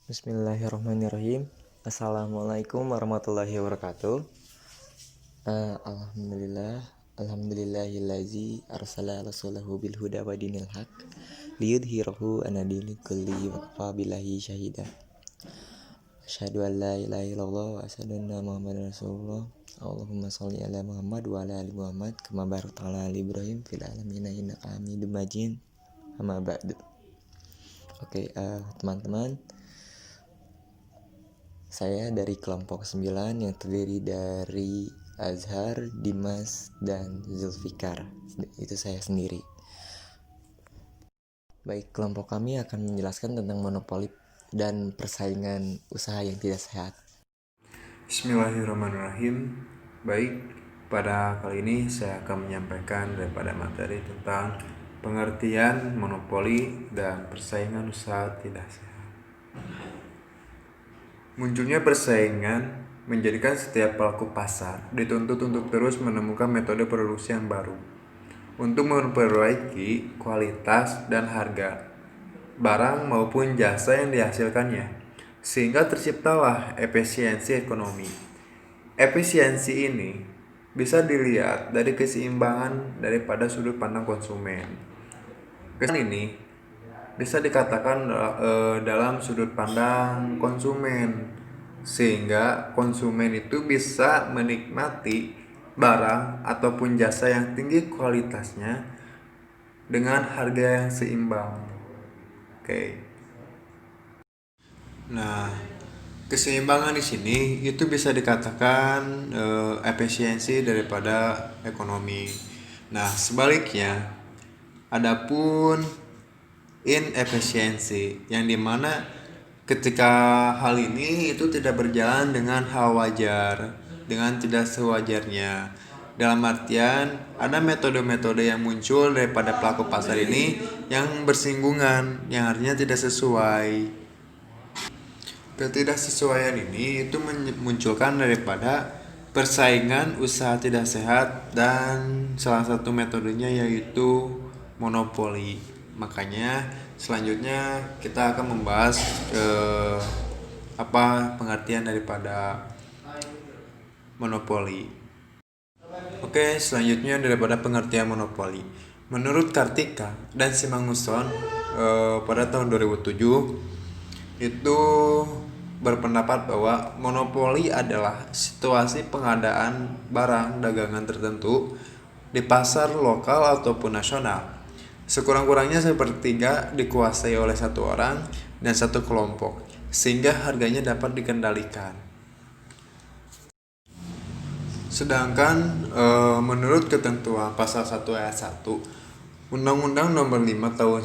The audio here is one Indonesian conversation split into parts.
Bismillahirrahmanirrahim. Assalamualaikum warahmatullahi wabarakatuh. Alhamdulillah, alhamdulillahillazi arsala rasulahu bil huda wa dinil haq liyudhhirahu ala dini kulli wa kafa billahi syahida. Asyhadu an la ilaha illallah wa asyhadu anna Muhammadar Rasulullah. Allahumma shalli ala Muhammad wa ala ali Muhammad kama barakta ala ali Ibrahim fil alamin innaka Hamidum Majid. Amma ba'du. Oke, teman-teman, saya dari kelompok 9 yang terdiri dari Azhar, Dimas, dan Zulfikar. Itu saya sendiri. Baik, kelompok kami akan menjelaskan tentang monopoli dan persaingan usaha yang tidak sehat. Bismillahirrahmanirrahim. Baik, pada kali ini saya akan menyampaikan daripada materi tentang pengertian monopoli dan persaingan usaha tidak sehat. Munculnya persaingan menjadikan setiap pelaku pasar dituntut untuk terus menemukan metode produksi yang baru untuk memperbaiki kualitas dan harga barang maupun jasa yang dihasilkannya, sehingga terciptalah efisiensi ekonomi. Efisiensi ini bisa dilihat dari keseimbangan daripada sudut pandang konsumen. Keseimbangan ini bisa dikatakan dalam sudut pandang konsumen, sehingga konsumen itu bisa menikmati barang ataupun jasa yang tinggi kualitasnya dengan harga yang seimbang. Oke. Nah, keseimbangan di sini itu bisa dikatakan efisiensi daripada ekonomi. Nah, sebaliknya, adapun inefisiensi yang dimana ketika hal ini itu tidak berjalan dengan hal wajar, dengan tidak sewajarnya. Dalam artian, ada metode-metode yang muncul daripada pelaku pasar ini yang bersinggungan, yang artinya tidak sesuai. Ketidaksesuaian ini itu memunculkan daripada persaingan usaha tidak sehat, dan salah satu metodenya yaitu monopoli. Makanya selanjutnya kita akan membahas apa pengertian daripada monopoli. Oke, selanjutnya daripada pengertian monopoli. Menurut Kartika dan Simanguson pada tahun 2007 itu berpendapat bahwa monopoli adalah situasi pengadaan barang dagangan tertentu di pasar lokal ataupun nasional. Sekurang-kurangnya sepertiga dikuasai oleh satu orang dan satu kelompok, sehingga harganya dapat dikendalikan. Sedangkan menurut ketentuan pasal 1 ayat 1 Undang-Undang Nomor 5 Tahun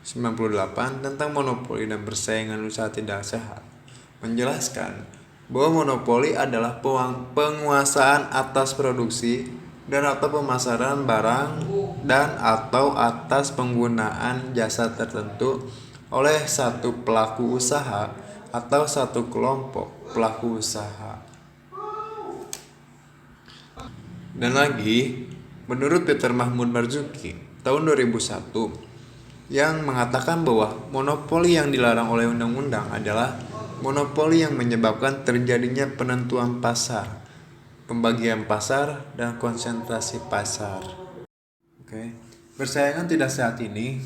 1998 tentang monopoli dan persaingan usaha tidak sehat menjelaskan bahwa monopoli adalah penguasaan atas produksi dan atau pemasaran barang dan atau atas penggunaan jasa tertentu oleh satu pelaku usaha atau satu kelompok pelaku usaha. Dan lagi, menurut Peter Mahmud Marzuki tahun 2001 yang mengatakan bahwa monopoli yang dilarang oleh undang-undang adalah monopoli yang menyebabkan terjadinya penentuan pasar, pembagian pasar, dan konsentrasi pasar. Oke. Persaingan tidak sehat ini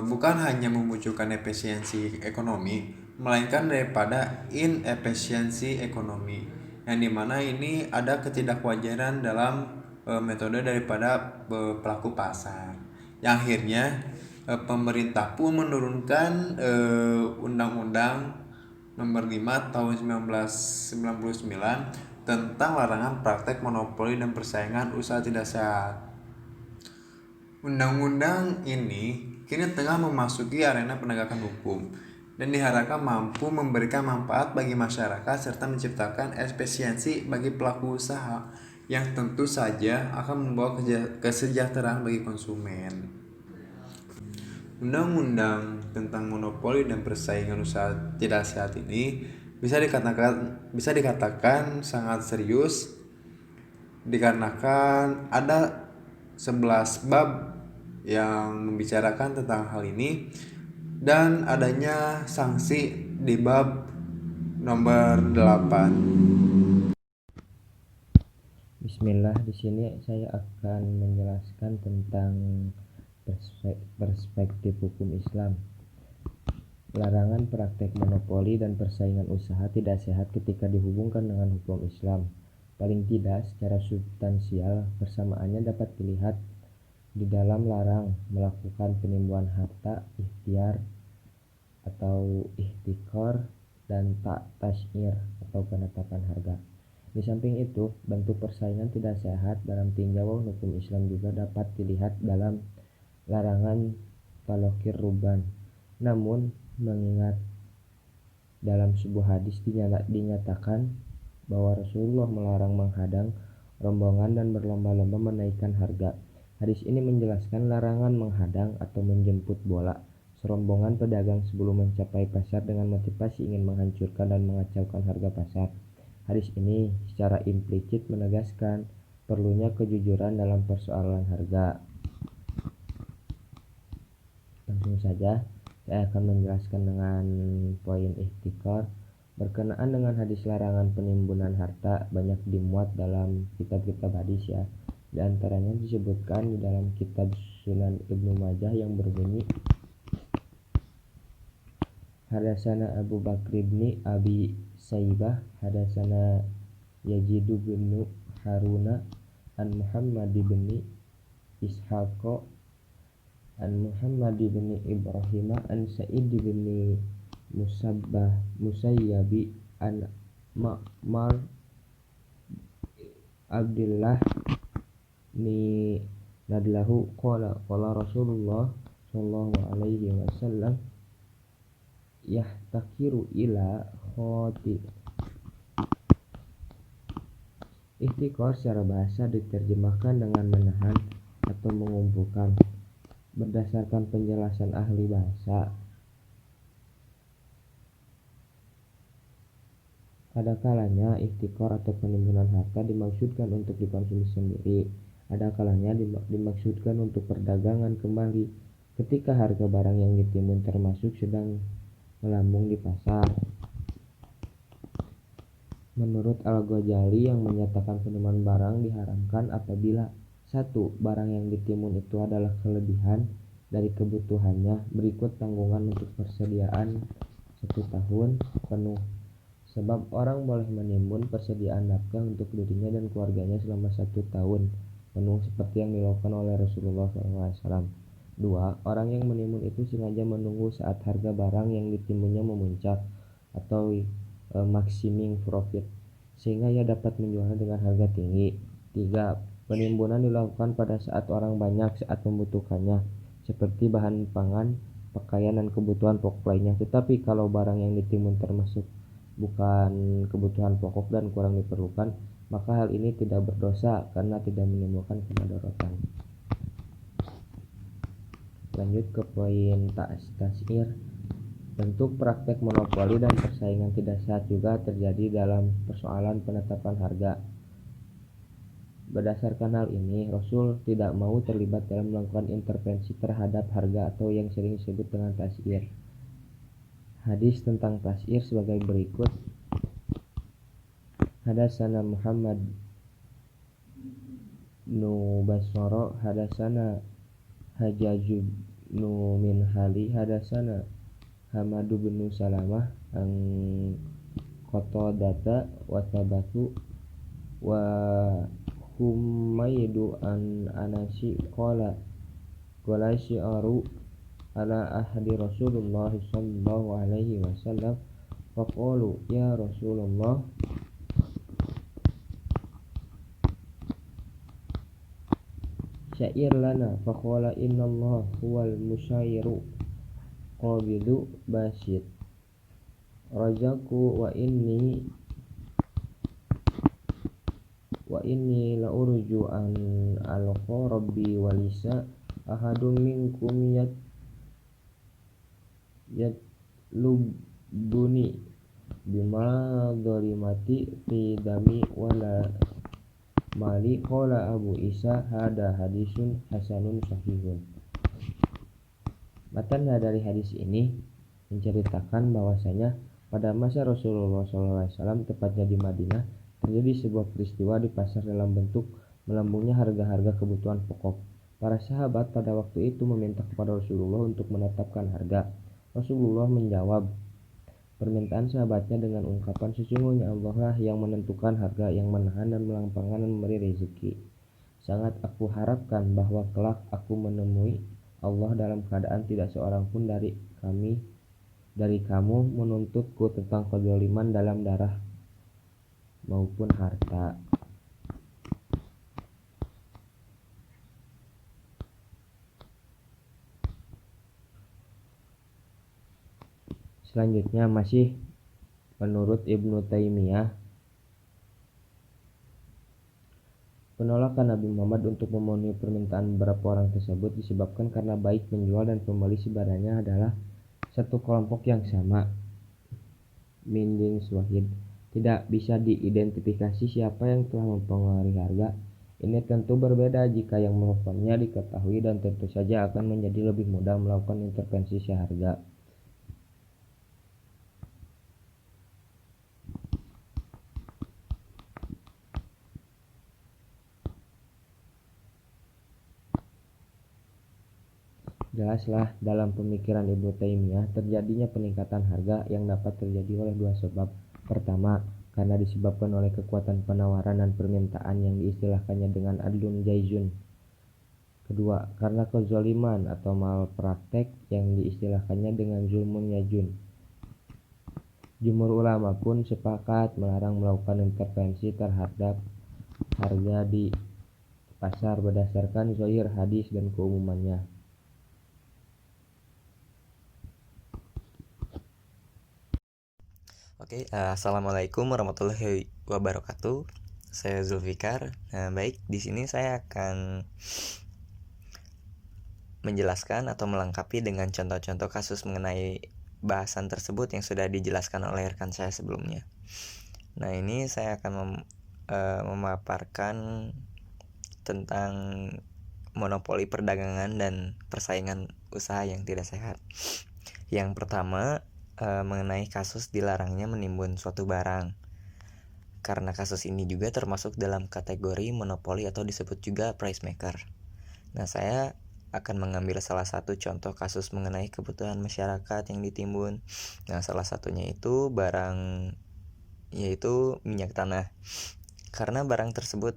bukan hanya memunculkan efisiensi ekonomi, melainkan daripada inefisiensi ekonomi, yang dimana ini ada ketidakwajaran dalam metode daripada pelaku pasar, yang akhirnya pemerintah pun menurunkan Undang-Undang Nomor 5 Tahun 1999 tentang larangan praktek monopoli dan persaingan usaha tidak sehat. Undang-undang ini kini tengah memasuki arena penegakan hukum dan diharapkan mampu memberikan manfaat bagi masyarakat serta menciptakan efisiensi bagi pelaku usaha yang tentu saja akan membawa kesejahteraan bagi konsumen. Undang-undang tentang monopoli dan persaingan usaha tidak sehat ini bisa dikatakan sangat serius dikarenakan ada 11 bab yang membicarakan tentang hal ini, dan adanya sanksi di bab nomor 8. Bismillah, di sini saya akan menjelaskan tentang perspektif hukum Islam. Larangan praktek monopoli dan persaingan usaha tidak sehat ketika dihubungkan dengan hukum Islam. Paling tidak secara substansial, persamaannya dapat dilihat di dalam larang melakukan penimbunan harta, ikhtiar atau ihtikor, dan tak tasyir atau penetapan harga. Di samping itu, bentuk persaingan tidak sehat dalam tinjauan hukum Islam juga dapat dilihat dalam larangan talokir ruban. Namun, mengingat dalam sebuah hadis dinyatakan bahwa Rasulullah melarang menghadang rombongan dan berlomba-lomba menaikkan harga. Hadis ini menjelaskan larangan menghadang atau menjemput bola serombongan pedagang sebelum mencapai pasar dengan motivasi ingin menghancurkan dan mengacaukan harga pasar. Hadis ini secara implisit menegaskan perlunya kejujuran dalam persoalan harga. Langsung saja, saya akan menjelaskan dengan poin ihtikar. Berkenaan dengan hadis larangan penimbunan harta banyak dimuat dalam kitab-kitab hadis ya. Di antaranya disebutkan di dalam kitab Sunan Ibnu Majah yang berbunyi Hadasana Abu Bakr bin Abi Saibah, hadasana Yazid bin Haruna an Muhammad bin Ishaq an Muhammad bin Ibrahim an Sa'id bin Musayyabi an Ma'mar Abdullah ni nadlahu qala Rasulullah sallallahu alaihi wasallam yahtakiru ila khoti. Ihtikar secara bahasa diterjemahkan dengan menahan atau mengumpulkan. Berdasarkan penjelasan ahli bahasa, ada kalanya ihtikar atau penimbunan harta dimaksudkan untuk dikonsumsi sendiri, ada kalanya dimaksudkan untuk perdagangan kembali ketika harga barang yang ditimbun termasuk sedang melambung di pasar. Menurut Al-Ghazali yang menyatakan penimbunan barang diharamkan apabila 1. Barang yang ditimbun itu adalah kelebihan dari kebutuhannya berikut tanggungan untuk persediaan 1 tahun penuh. Sebab orang boleh menimbun persediaan nafkah untuk dirinya dan keluarganya selama 1 tahun penuh seperti yang dilakukan oleh Rasulullah SAW. 2. Orang yang menimbun itu sengaja menunggu saat harga barang yang ditimbunnya memuncak atau maximing profit sehingga ia dapat menjualnya dengan harga tinggi. 3. Penimbunan dilakukan pada saat orang banyak saat membutuhkannya, seperti bahan pangan, pakaian, dan kebutuhan pokok lainnya. Tetapi kalau barang yang ditimbun termasuk bukan kebutuhan pokok dan kurang diperlukan, maka hal ini tidak berdosa karena tidak menimbulkan kemudaratan. Lanjut ke poin tasyir. Bentuk praktek monopoli dan persaingan tidak sehat juga terjadi dalam persoalan penetapan harga. Berdasarkan hal ini, Rasul tidak mau terlibat dalam melakukan intervensi terhadap harga atau yang sering disebut dengan tasyir. Hadis tentang tasyir sebagai berikut. Hadasana Muhammad nu Basoro, hadasana Hajjaju nu Minhali, hadasana Hamadu bin Salamah ang Qatadata wa Tabatu wa Humaydu an Anasi qala syi'aru ala ahdi Rasulullah sallallahu alaihi wasallam faqalu ya Rasulullah syair lana faqala innallah huwal musyayiru qabidu basyid rajaku wa inni la urju an alqa rabbi walisa ahadun minkum yatlubuni bima dharimati fi dami wala mali qala Abu Isa hada hadisun hasanun sahihun. Matanya dari hadis ini menceritakan bahwasanya pada masa Rasulullah SAW, tepatnya di Madinah, terjadi sebuah peristiwa di pasar dalam bentuk melambungnya harga-harga kebutuhan pokok. Para sahabat pada waktu itu meminta kepada Rasulullah untuk menetapkan harga. Rasulullah menjawab permintaan sahabatnya dengan ungkapan, sesungguhnya Allah lah yang menentukan harga, yang menahan dan melapangkan dan memberi rezeki. Sangat aku harapkan bahwa kelak aku menemui Allah dalam keadaan tidak seorang pun dari kamu menuntutku tentang kezaliman dalam darah maupun harta. Selanjutnya masih menurut Ibnu Taimiyah, penolakan Nabi Muhammad untuk memenuhi permintaan beberapa orang tersebut disebabkan karena baik penjual dan pembeli sebenarnya adalah satu kelompok yang sama. Min jins wahid, tidak bisa diidentifikasi siapa yang telah mempengaruhi harga. Ini tentu berbeda jika yang melakukannya diketahui dan tentu saja akan menjadi lebih mudah melakukan intervensi seharga. Jelaslah dalam pemikiran Ibnu Taimiyah terjadinya peningkatan harga yang dapat terjadi oleh dua sebab. Pertama, karena disebabkan oleh kekuatan penawaran dan permintaan yang diistilahkannya dengan adlun jaizun. Kedua, karena kezaliman atau malpraktek yang diistilahkannya dengan zulmun yajun. Jumhur ulama pun sepakat melarang melakukan intervensi terhadap harga di pasar berdasarkan zahir hadis dan keumumannya. Oke, assalamualaikum warahmatullahi wabarakatuh. Saya Zulfikar. Baik, di sini saya akan menjelaskan atau melengkapi dengan contoh-contoh kasus mengenai bahasan tersebut yang sudah dijelaskan oleh rekan saya sebelumnya. Nah, ini saya akan memaparkan tentang monopoli perdagangan dan persaingan usaha yang tidak sehat. Yang pertama, mengenai kasus dilarangnya menimbun suatu barang. Karena kasus ini juga termasuk dalam kategori monopoli atau disebut juga price maker. Nah, saya akan mengambil salah satu contoh kasus mengenai kebutuhan masyarakat yang ditimbun. Nah, salah satunya itu barang, yaitu minyak tanah. Karena barang tersebut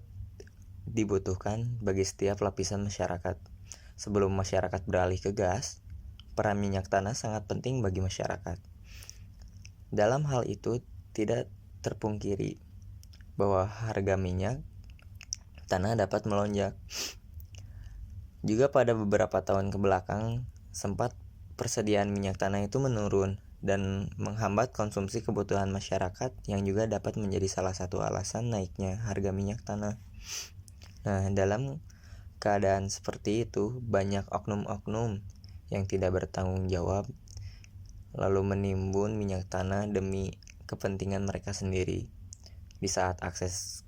dibutuhkan bagi setiap lapisan masyarakat. Sebelum masyarakat beralih ke gas, peran minyak tanah sangat penting bagi masyarakat. Dalam hal itu tidak terpungkiri bahwa harga minyak tanah dapat melonjak. Juga pada beberapa tahun ke belakang sempat persediaan minyak tanah itu menurun dan menghambat konsumsi kebutuhan masyarakat yang juga dapat menjadi salah satu alasan naiknya harga minyak tanah. Nah, dalam keadaan seperti itu, banyak oknum-oknum yang tidak bertanggung jawab lalu menimbun minyak tanah demi kepentingan mereka sendiri. Di saat akses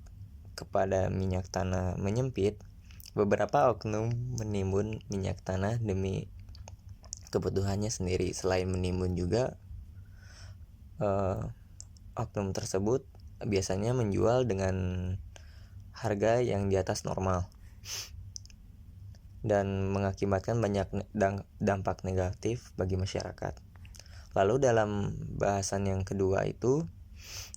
kepada minyak tanah menyempit, beberapa oknum menimbun minyak tanah demi kebutuhannya sendiri. Selain menimbun juga, oknum tersebut biasanya menjual dengan harga yang di atas normal dan mengakibatkan banyak dampak negatif bagi masyarakat. Lalu dalam bahasan yang kedua itu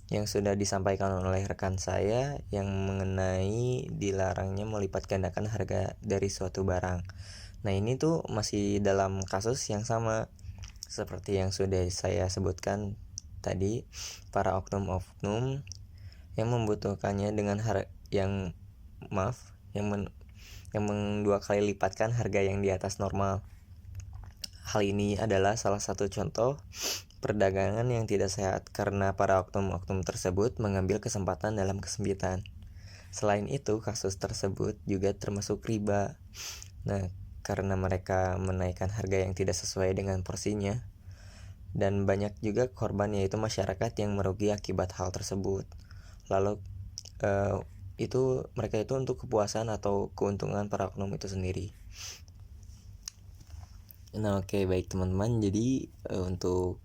yang sudah disampaikan oleh rekan saya yang mengenai dilarangnya melipat gandakan harga dari suatu barang. Nah, ini tuh masih dalam kasus yang sama seperti yang sudah saya sebutkan tadi, para oknum-oknum yang membutuhkannya dengan harga yang dua kali lipatkan harga yang di atas normal. Hal ini adalah salah satu contoh perdagangan yang tidak sehat karena para oknum-oknum tersebut mengambil kesempatan dalam kesempitan. Selain itu, kasus tersebut juga termasuk riba. Nah, karena mereka menaikkan harga yang tidak sesuai dengan porsinya, dan banyak juga korban yaitu masyarakat yang merugi akibat hal tersebut. Lalu mereka itu untuk kepuasan atau keuntungan para oknum itu sendiri. Nah, oke, baik teman-teman. Jadi untuk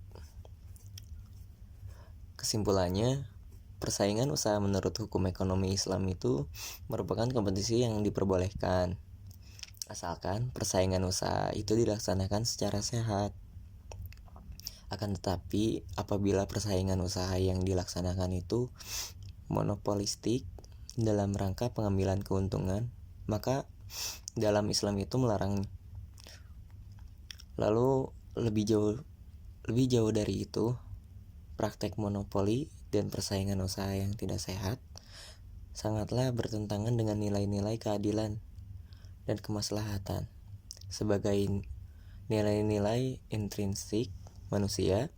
kesimpulannya, persaingan usaha menurut hukum ekonomi Islam itu merupakan kompetisi yang diperbolehkan, asalkan persaingan usaha itu dilaksanakan secara sehat. Akan tetapi, apabila persaingan usaha yang dilaksanakan itu monopolistik dalam rangka pengambilan keuntungan, maka dalam Islam itu melarangnya. Lalu lebih jauh dari itu, praktek monopoli dan persaingan usaha yang tidak sehat sangatlah bertentangan dengan nilai-nilai keadilan dan kemaslahatan sebagai nilai-nilai intrinsik manusia.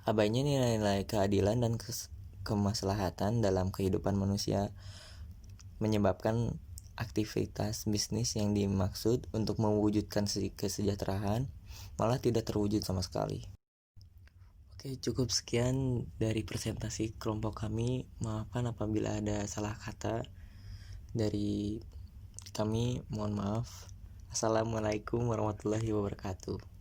Abainya nilai-nilai keadilan dan kemaslahatan dalam kehidupan manusia menyebabkan aktivitas bisnis yang dimaksud untuk mewujudkan kesejahteraan malah tidak terwujud sama sekali. Oke, cukup sekian dari presentasi kelompok kami. Maafkan apabila ada salah kata dari kami, mohon maaf. Assalamualaikum warahmatullahi wabarakatuh.